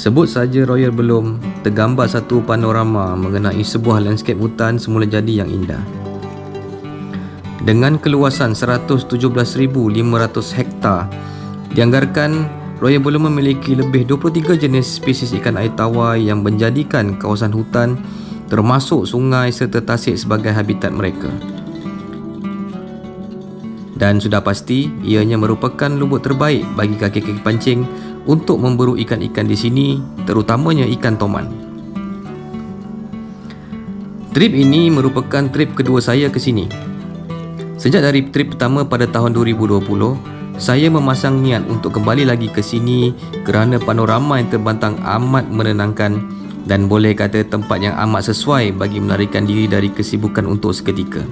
Sebut saja Royal belum, tergambar satu panorama mengenai sebuah lanskap hutan semula jadi yang indah. Dengan keluasan 117,500 hektar, dianggarkan Royal belum memiliki lebih 23 jenis spesies ikan air tawar yang menjadikan kawasan hutan termasuk sungai serta tasik sebagai habitat mereka. Dan sudah pasti, ianya merupakan lubuk terbaik bagi kaki-kaki pancing untuk memburu ikan-ikan di sini, terutamanya ikan toman. Trip ini merupakan trip kedua saya ke sini. Sejak dari trip pertama pada tahun 2020, saya memasang niat untuk kembali lagi ke sini kerana panorama yang terbentang amat menenangkan dan boleh kata tempat yang amat sesuai bagi melarikan diri dari kesibukan untuk seketika.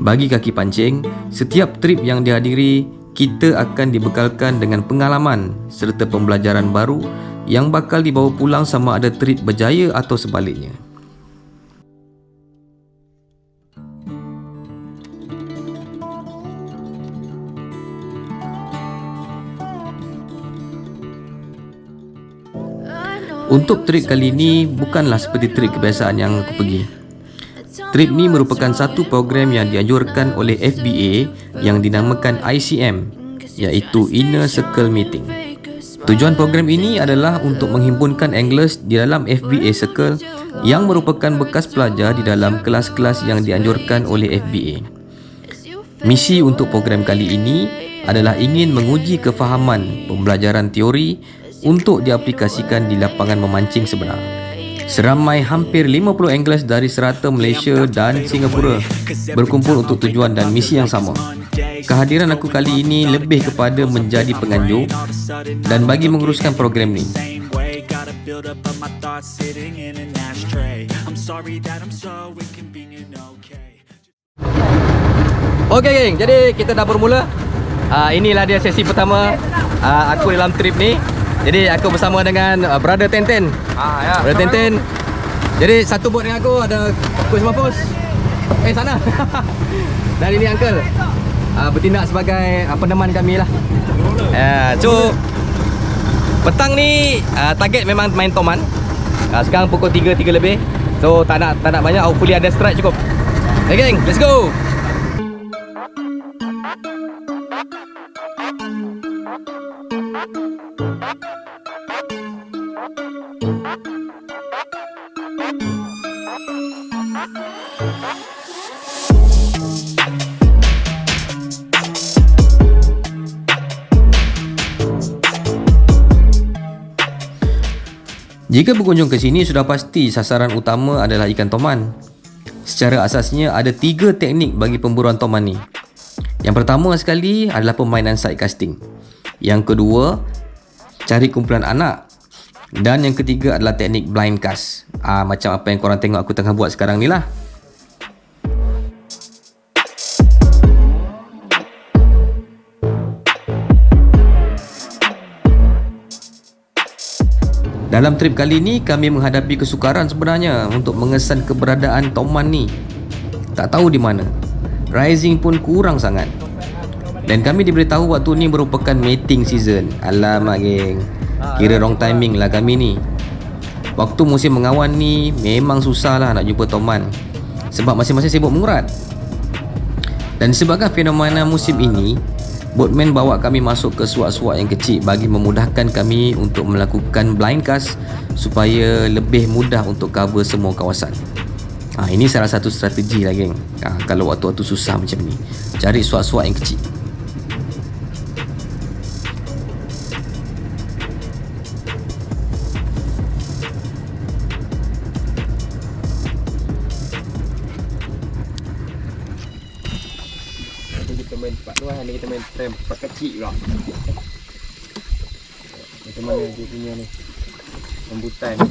Bagi kaki pancing, setiap trip yang dihadiri, kita akan dibekalkan dengan pengalaman serta pembelajaran baru yang bakal dibawa pulang sama ada trip berjaya atau sebaliknya. Untuk trip kali ini bukanlah seperti trip kebiasaan yang aku pergi. Trip ni merupakan satu program yang dianjurkan oleh FBA yang dinamakan ICM, iaitu Inner Circle Meeting. Tujuan program ini adalah untuk menghimpunkan anglers di dalam FBA Circle yang merupakan bekas pelajar di dalam kelas-kelas yang dianjurkan oleh FBA. Misi untuk program kali ini adalah ingin menguji kefahaman pembelajaran teori untuk diaplikasikan di lapangan memancing sebenar. Seramai hampir 50 anglers dari serata Malaysia dan Singapura berkumpul untuk tujuan dan misi yang sama. Kehadiran aku kali ini lebih kepada menjadi penganjur dan bagi menguruskan program ni. Okey geng, jadi kita dah bermula. Inilah dia sesi pertama aku dalam trip ni. Jadi aku bersama dengan Brother Tenten. Ya. Brother Tenten. Jadi satu bot dengan aku ada Coach Mahfuz. Sana. Dan ini Uncle. Bertindak sebagai peneman kami lah. So petang ni target memang main toman. Sekarang pukul 3 lebih. So tak nak banyak, hopefully ada strike cukup. Okay geng, let's go. Jika berkunjung ke sini, sudah pasti sasaran utama adalah ikan toman. Secara asasnya ada 3 teknik bagi pemburuan toman ni. Yang pertama sekali adalah permainan side casting. Yang kedua, cari kumpulan anak. Dan yang ketiga adalah teknik blind cast. Macam apa yang korang tengok aku tengah buat sekarang ni lah. Dalam trip kali ni kami menghadapi kesukaran sebenarnya untuk mengesan keberadaan toman ni. Tak tahu di mana. Rising pun kurang sangat. Dan kami diberitahu waktu ni merupakan mating season. Alamak geng, kira wrong timing lah kami ni. Waktu musim mengawan ni memang susah lah nak jumpa toman, sebab masing-masing sibuk mengurat. Dan disebabkan fenomena musim ini, boatman bawa kami masuk ke suak-suak yang kecil bagi memudahkan kami untuk melakukan blind cast supaya lebih mudah untuk cover semua kawasan. Ini salah satu strategi lah geng. Kalau waktu-waktu susah macam ni, cari suak-suak yang kecil. Kita main part luar, ni kita main tram part kecil juga. Macam mana dia punya ni rambutan ni.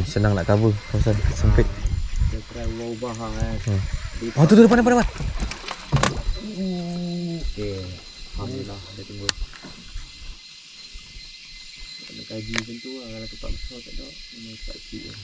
Senang nak cover kawasan sempit. Dia try ubah kan. Tu depan. Okey. Alhamdulillah ada tunggu. Ada kaji macam tu lah, kalau tempat besar tak ada, memang tempat kecil je.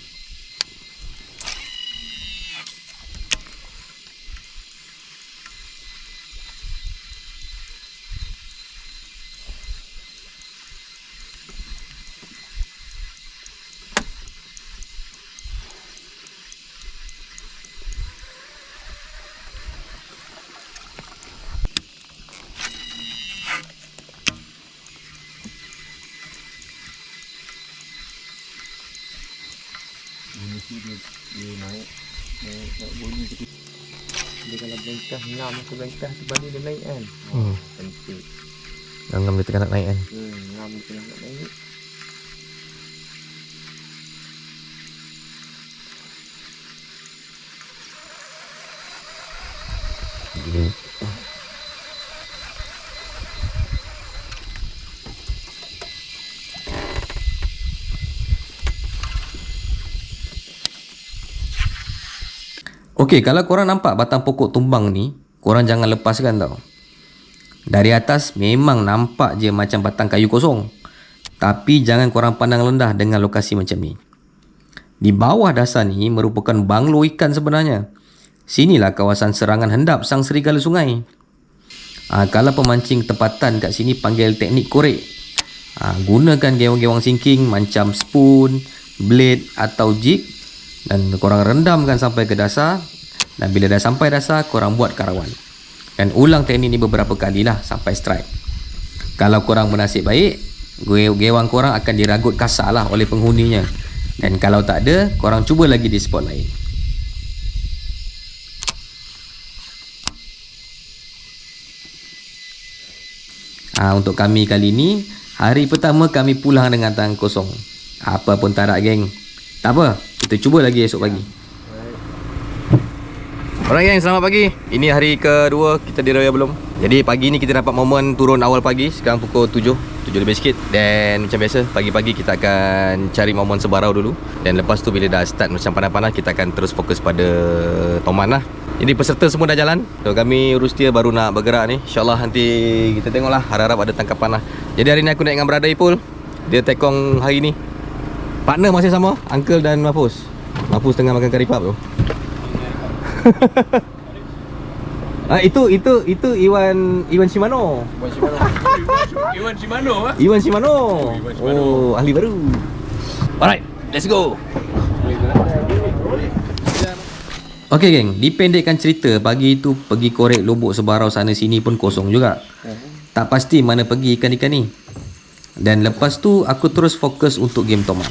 Mesti dia naik bunyi tu. Dia kalau bengkah ngam ke bengkah sebab dia naik kan. Penting. Ngam dia tengah nak naik kan. Ngam dia tengah nak naik. Okey, kalau korang nampak batang pokok tumbang ni, korang jangan lepaskan tau. Dari atas memang nampak je macam batang kayu kosong. Tapi jangan korang pandang rendah dengan lokasi macam ni. Di bawah dasar ni merupakan banglo ikan sebenarnya. Sinilah kawasan serangan hendap sang serigala sungai. Kalau pemancing tempatan kat sini panggil teknik korek. Gunakan gewang-gewang sinking macam spoon, blade atau jig dan korang rendamkan sampai ke dasar. Dan bila dah sampai dasar, korang buat karawan. Dan ulang teknik ni beberapa kali lah sampai strike. Kalau korang bernasib baik, gewang korang akan diragut kasar lah oleh penghuninya. Dan kalau tak ada, korang cuba lagi di spot lain. Untuk kami kali ni, hari pertama kami pulang dengan tangan kosong. Apa pun tak nak, geng. Tak apa, kita cuba lagi esok pagi. Alright geng, selamat pagi. Ini hari kedua kita di Raya Belum. Jadi pagi ni kita dapat momen turun awal pagi. Sekarang pukul 7 lebih sikit. Dan macam biasa, pagi-pagi kita akan cari momen sebarau dulu. Dan lepas tu bila dah start macam panas-panas, kita akan terus fokus pada toman lah. Jadi peserta semua dah jalan. So, kami urus dia baru nak bergerak ni. InsyaAllah nanti kita tengoklah, harap-harap ada tangkapan lah. Jadi hari ni aku naik dengan brother Ipul. Dia tekong hari ni. Partner masih sama, Uncle dan Mahfuz. Mahfuz tengah makan kari pap tu. Itu Iwan Shimano. Iwan Shimano. Oh, ahli baru. Alright, let's go. Okey geng, dipendekkan cerita, pagi itu pergi korek lubuk sebarau sana sini pun kosong juga. Tak pasti mana pergi ikan-ikan ni. Dan lepas tu aku terus fokus untuk game toman.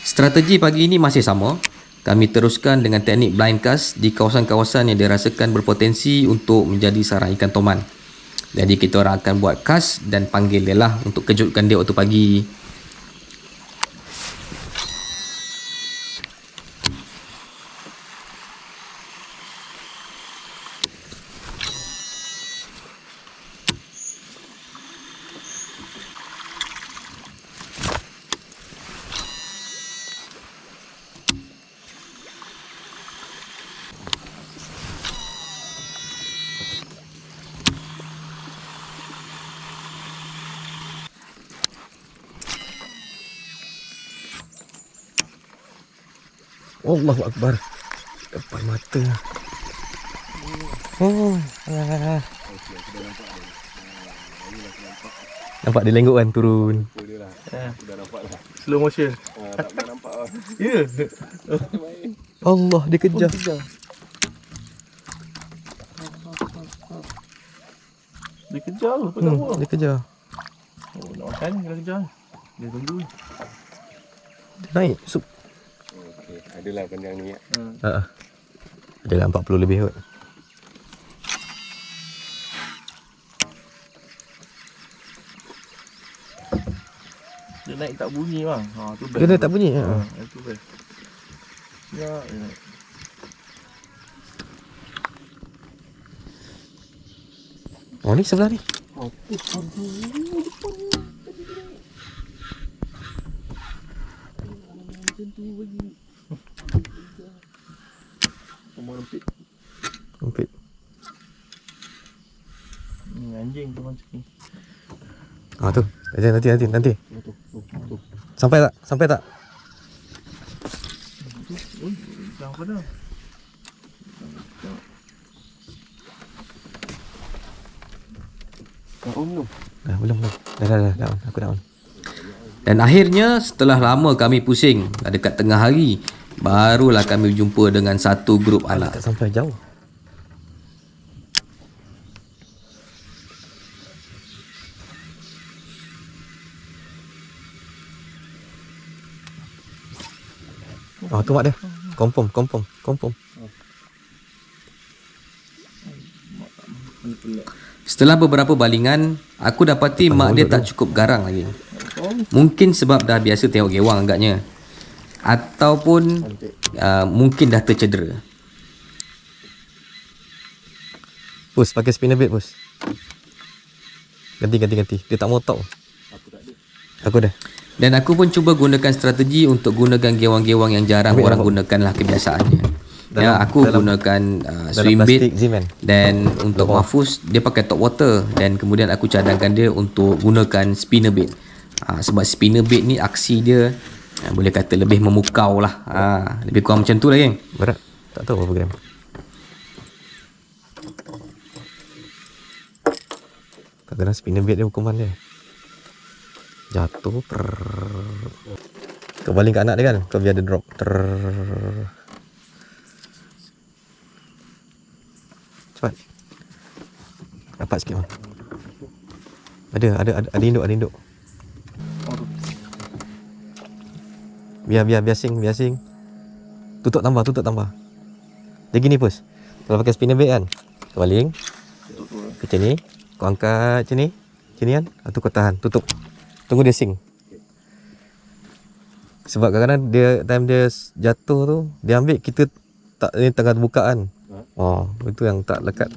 Strategi pagi ini masih sama. Kami teruskan dengan teknik blind cast di kawasan-kawasan yang dirasakan berpotensi untuk menjadi sarang ikan toman. Jadi kita orang akan buat cast dan panggil dia lah untuk kejutkan dia waktu pagi. Allahu Akbar. Depan mata. Oh, nampak dia lenggok kan turun. Dah nampak lah. Slow motion. Tak pernah nampak lah. Ya. Allah, dia kejar. Dia kejar tu pada awak. Dia kejar. Oh, nak makan dia kejar. Dia tunggu. Dia naik. Sup. Okey, adalah panjang ni ya. Adalah 40 lebih kot. Dia naik tak bunyi bang. Tu best. Dia naik tak bunyi? Itu best. Ya, ya. Oh, ni sebelah ni. Semua rempit. Rumpit. Ni anjing tu macam ni. Tu. Nanti. Tu. Sampai tak? Dah apa dah? Belum. Belum. Dah on. Aku dah on. Dan akhirnya setelah lama kami pusing, dekat tengah hari, barulah kami berjumpa dengan satu grup anak. Tak sampai jauh. Oh, tu mak dia. Confirm. Setelah beberapa balingan, aku dapati mak dia tak cukup garang lagi. Mungkin sebab dah biasa tengok gewang agaknya. Ataupun mungkin dah tercedera. Pus, pakai spinner bait, Pus. Ganti. Dia tak mau tahu. Aku dah. Dan aku pun cuba gunakan strategi untuk gunakan gewang-gewang yang jarang orang gunakan lah kebiasaannya. Aku gunakan swim bait dan untuk Mahfuz dia pakai top water dan kemudian aku cadangkan dia untuk gunakan spinner bait. Sebab spinner bait ni aksi dia boleh kata lebih memukau lah. Lebih kurang macam tu lah, geng. Berat. Tak tahu berapa gram. Kadang-kadang spinner bait dia hukuman dia. Jatuh. Kau baling kat anak dia kan. Kau biar dia drop. Cepat. Dapat sikit bang. Ada induk. Biar sing. Tutup tambah. Dia gini, Pus. Kalau pakai spinner bait kan, kau baling ke sini, kau angkat sini kan, atau kau tahan, tutup. Tunggu dia sing. Sebab kadang-kadang dia time dia jatuh tu, dia ambil kita tak ni tengah bukaan. Itu yang tak lekat.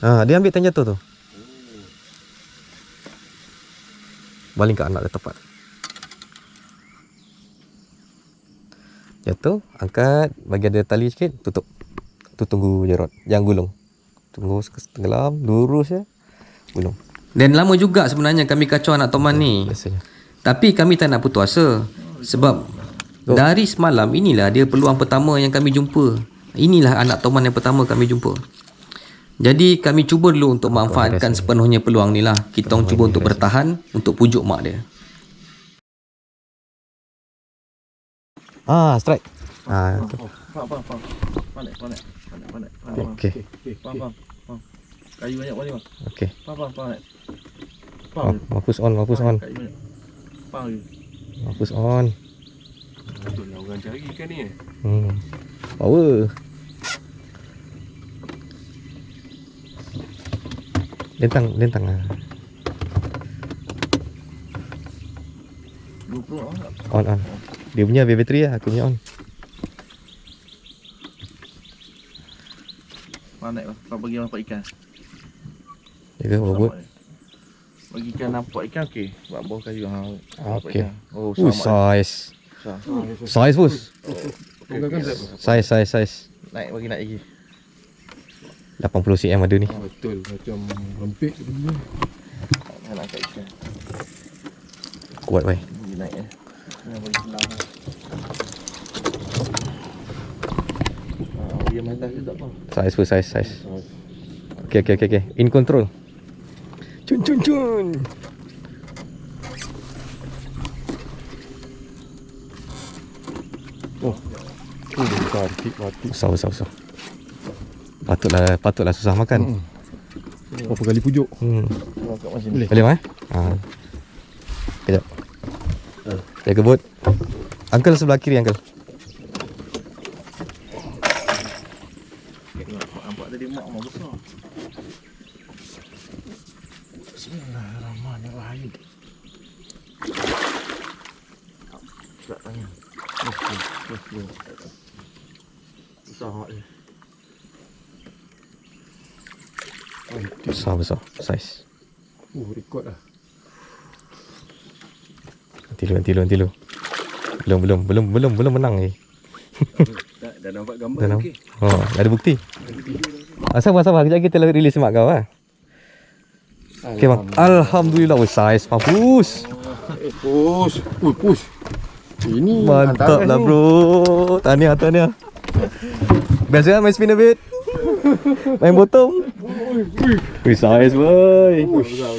Dia ambil time jatuh tu. Baling kat anak dia tepat. Jatuh, angkat, bagi ada tali sikit, tutup. Tu tunggu je rod. Jangan gulung. Tunggu tenggelam, lurus je, gulung. Dan lama juga sebenarnya kami kacau anak Toman ni. Biasanya. Tapi kami tak nak putus asa. Sebab dari semalam inilah dia peluang pertama yang kami jumpa. Inilah anak Toman yang pertama kami jumpa. Jadi kami cuba dulu untuk manfaatkan sepenuhnya peluang ni lah. Kita orang cuba untuk bertahan untuk pujuk mak dia. Strike. Faham. Pandai. Okey. Faham. Kayu banyak balik bang. Okey. Faham. Mahfuz on. Kayu banyak. Faham je. Mahfuz on. Betul lah orang cari ikan ni. Power. Lentang. 20 orang tak? On. Dia punya bateri lah, aku punya on. Pandai bang. Kau pergi nampak ikan. Jaga bobot. Bagi ikan nampak ikan okey. Buat bawah kayu Okey. Oh, Size. selamat. Size, Bos. Size. Naik lagi. 80 cm ada ni. Betul. Macam lempik tu punya. Nak angkat ikan. Kuat bai. Pergi naik Nak bagi selang. Dia mantas tu tak apa. Size pun size. Okey. In control. Cun. Besar sikit mati. Besar. Patutlah susah makan. Berapa kali pujuk? Angkat macam ni. Boleh Kejap. Jaga bot. Uncle sebelah kiri, Uncle. Nampak tadi mak besar. Bismillahirrahmanirrahim. Tak tanya. Besar mak dia. Besar size. Rekod lah. Nanti lu. Belum menang ni. Dah nampak gambar okey. Dah ada bukti. Sabar kejap kita release mak kau ah. Okey bang. Alhamdulillah size Mahfuz. Push. Ini mantap lah bro. Tahniah. Biasa main spinner bait. Main bottom. Size boy. Besar.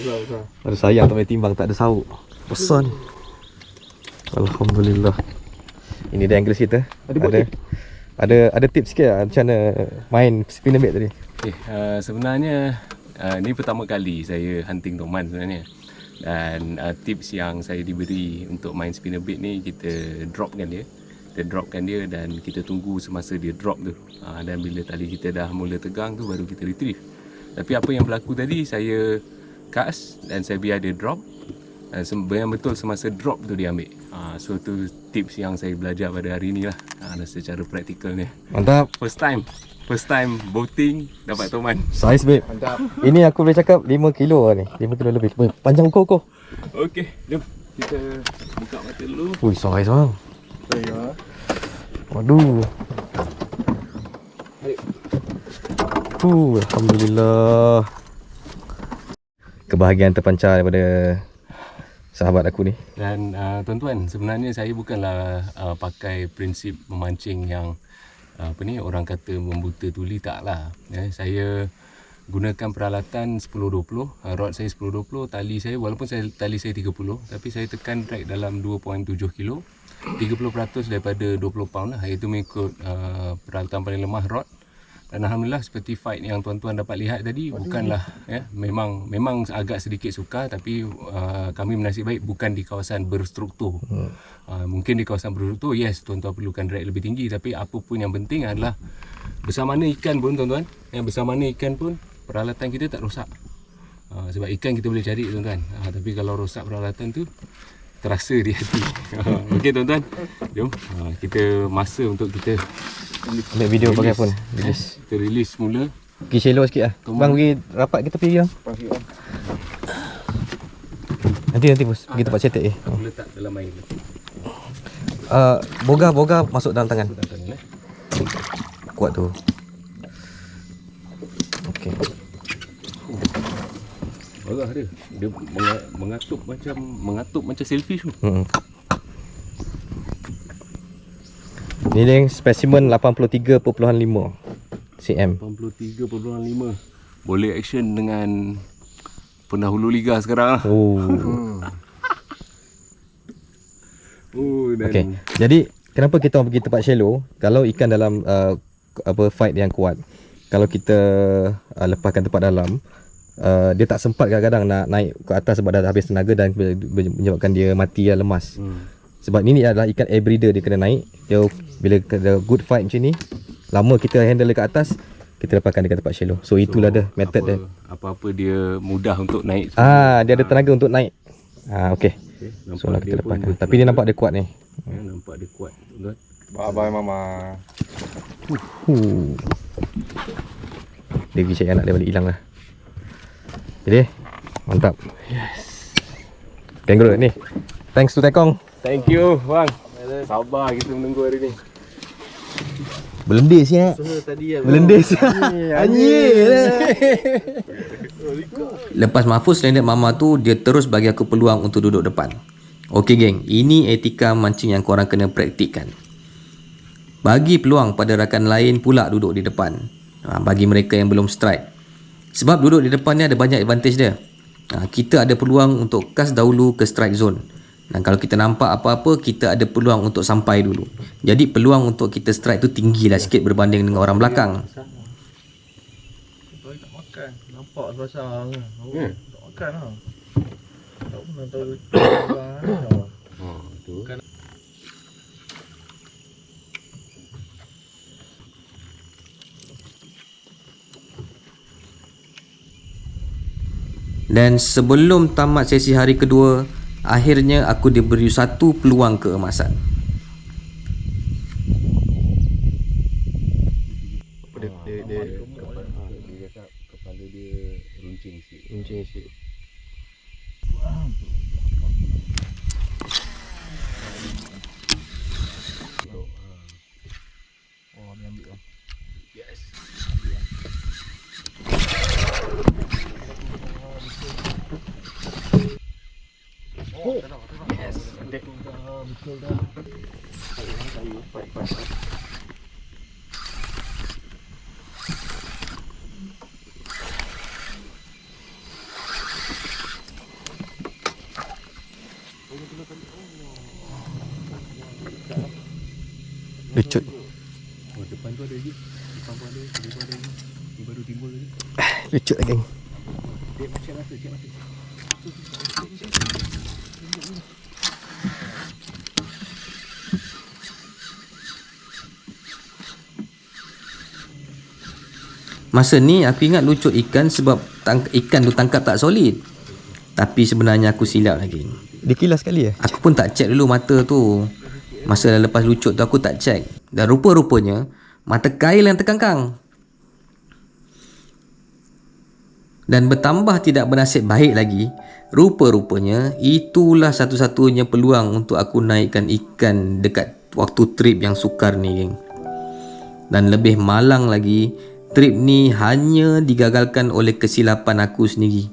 Ada sayang tak main timbang, tak ada sauk. Besar ni. Alhamdulillah. Ini dia angle kita. Ada tips sikit lah macam mana main spinner bait tadi. Sebenarnya ni pertama kali saya hunting Toman sebenarnya. Dan tips yang saya diberi untuk main spinnerbait ni, kita dropkan dia. Kita dropkan dia dan kita tunggu semasa dia drop tu. Dan bila tali kita dah mula tegang tu, baru kita retrieve. Tapi apa yang berlaku tadi, saya cast dan saya biar dia drop. Dan yang betul semasa drop tu dia ambil. So tu tips yang saya belajar pada hari ni lah, secara praktikal ni. Mantap. First time boating dapat toman. Saiz babe. Mantap. Ini aku boleh cakap 5 kilo lah ni. 5 kilo lebih. Panjang ukur. Okey, jom kita buka mata dulu. Ui, saiz bang. Ya. Waduh. Alhamdulillah. Kebahagiaan terpancar daripada sahabat aku ni. Dan tuan-tuan, sebenarnya saya bukanlah pakai prinsip memancing yang orang kata membuta tuli, taklah. Saya gunakan peralatan 10-20, rod saya 10-20, tali saya walaupun tali saya 30, tapi saya tekan drag dalam 2.7 kilo. 30% daripada 20 pound lah, iaitu mengikut peralatan paling lemah rod. Dan alhamdulillah, seperti fight yang tuan-tuan dapat lihat tadi, bukanlah memang agak sedikit sukar, tapi kami menasib baik bukan di kawasan berstruktur. Mungkin di kawasan berstruktur, yes, tuan-tuan perlukan drag lebih tinggi, tapi apa pun yang penting adalah besar mana ikan pun tuan-tuan, besar mana ikan pun peralatan kita tak rosak. Sebab ikan kita boleh cari tuan-tuan, tapi kalau rosak peralatan tu terasa di hati. Okey tuan-tuan, jom kita masa untuk kita Ambil video pakai pun. Release. kita release semula. Pergi shallow sikit lah. Bang pergi rapat kita pergi bang. Nanti bos. Pergi tempat cetek Letak dalam air. Boga masuk dalam tangan. Kuat tu. Okey. Marah dia. Dia mengatup macam selfish tu. Ni dia spesimen 83.5 cm. 83.5. Boleh action dengan pendahulu liga sekarang lah. Dan Okey. Jadi kenapa kita orang pergi tempat shallow? Kalau ikan dalam fight yang kuat, kalau kita lepaskan tempat dalam, dia tak sempat kadang-kadang nak naik ke atas sebab dah habis tenaga dan menyebabkan dia mati dan lemas. Sebab ni adalah ikan air breeder, dia kena naik. Dia bila ada good fight macam ni, lama kita handle dia ke atas, kita lepaskan dia ke tempat shallow. So itulah dia method dia. Apa-apa dia mudah untuk naik. Dia ada tenaga untuk naik. Okey. So lah kita lepaskan. Tapi dia nampak dia kuat ni. Nampak dia kuat tuan. Bye-bye mama. Dia pergi cari anak dia balik hilang lah. Jadi mantap. Yes. Kangaroo ni. Thanks to Tekong. Thank you bang. Sabar kita menunggu hari ni. Belendis ya. Belendis. Anjir. Lepas Mahfuz landed mama tu, dia terus bagi aku peluang untuk duduk depan. Okey geng, ini etika mancing yang korang kena praktikkan. Bagi peluang pada rakan lain pula duduk di depan. Bagi mereka yang belum strike. Sebab duduk di depan ni ada banyak advantage dia. Kita ada peluang untuk cast dahulu ke strike zone. Dan kalau kita nampak apa-apa, kita ada peluang untuk sampai dulu. Jadi peluang untuk kita strike tu tinggilah sikit berbanding dengan orang belakang. Tak makan. Nampak pasang. Tak makan lah. Tak pernah tahu. Tu. Dan sebelum tamat sesi hari kedua, akhirnya aku diberi satu peluang keemasan. Dia cakap kepala dia runcing sikit. Dia ambil lah. Yes. Yes. Betul dah. Lucut. Depan tu ada lagi. Depan tu ada lagi. Dia baru timbul lagi. Lucut lah geng. Cek mata. Masa ni aku ingat lucut ikan sebab ikan tu tangkap tak solid. Tapi sebenarnya aku silap lagi. Dia kilas sekali Aku pun tak check dulu mata tu. Masa dah lepas lucut tu aku tak check. Dan rupa-rupanya mata kail yang terkangkang. Dan bertambah tidak bernasib baik lagi, rupa-rupanya itulah satu-satunya peluang untuk aku naikkan ikan dekat waktu trip yang sukar ni, geng. Dan lebih malang lagi, trip ni hanya digagalkan oleh kesilapan aku sendiri.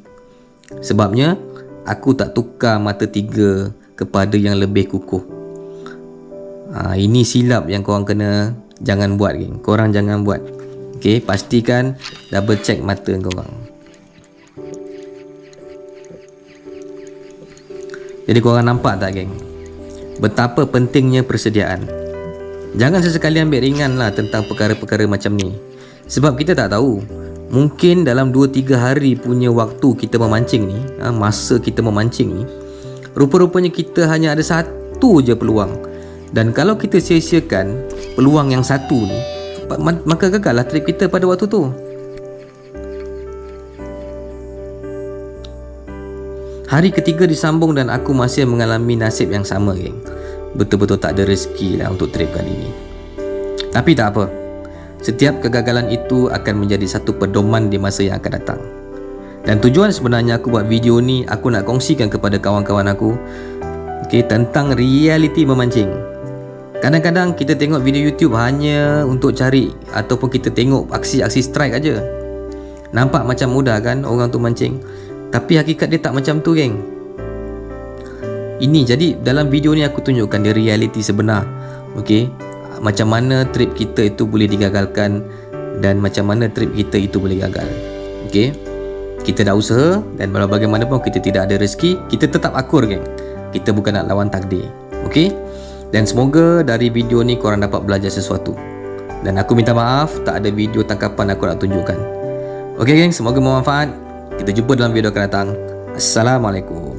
Sebabnya aku tak tukar mata tiga kepada yang lebih kukuh. Ini silap yang korang jangan buat, geng. Korang jangan buat. Okay, pastikan double check mata korang. Jadi korang nampak tak, geng? Betapa pentingnya persediaan. Jangan sesekali ambil ringan lah tentang perkara-perkara macam ni. Sebab kita tak tahu, mungkin dalam 2-3 hari punya waktu kita memancing ni, masa kita memancing ni, rupa-rupanya kita hanya ada satu je peluang. Dan kalau kita sia-siakan peluang yang satu ni, maka gagallah trip kita pada waktu tu. Hari ketiga disambung dan aku masih mengalami nasib yang sama, geng. Betul-betul tak ada rezeki lah untuk trip kali ni. Tapi tak apa. Setiap kegagalan itu akan menjadi satu pedoman di masa yang akan datang. Dan tujuan sebenarnya aku buat video ni, aku nak kongsikan kepada kawan-kawan aku, tentang realiti memancing. Kadang-kadang kita tengok video YouTube hanya untuk cari, ataupun kita tengok aksi-aksi strike aja. Nampak macam mudah kan orang tu mancing, tapi hakikat dia tak macam tu, geng. Ini jadi dalam video ni aku tunjukkan dia realiti sebenar. Macam mana trip kita itu boleh digagalkan dan macam mana trip kita itu boleh gagal. Kita dah usaha dan walau bagaimanapun kita tidak ada rezeki, kita tetap akur, geng. Kita bukan nak lawan takdir. Dan semoga dari video ni korang dapat belajar sesuatu. Dan aku minta maaf tak ada video tangkapan aku nak tunjukkan. Geng, semoga bermanfaat. Kita jumpa dalam video akan datang. Assalamualaikum.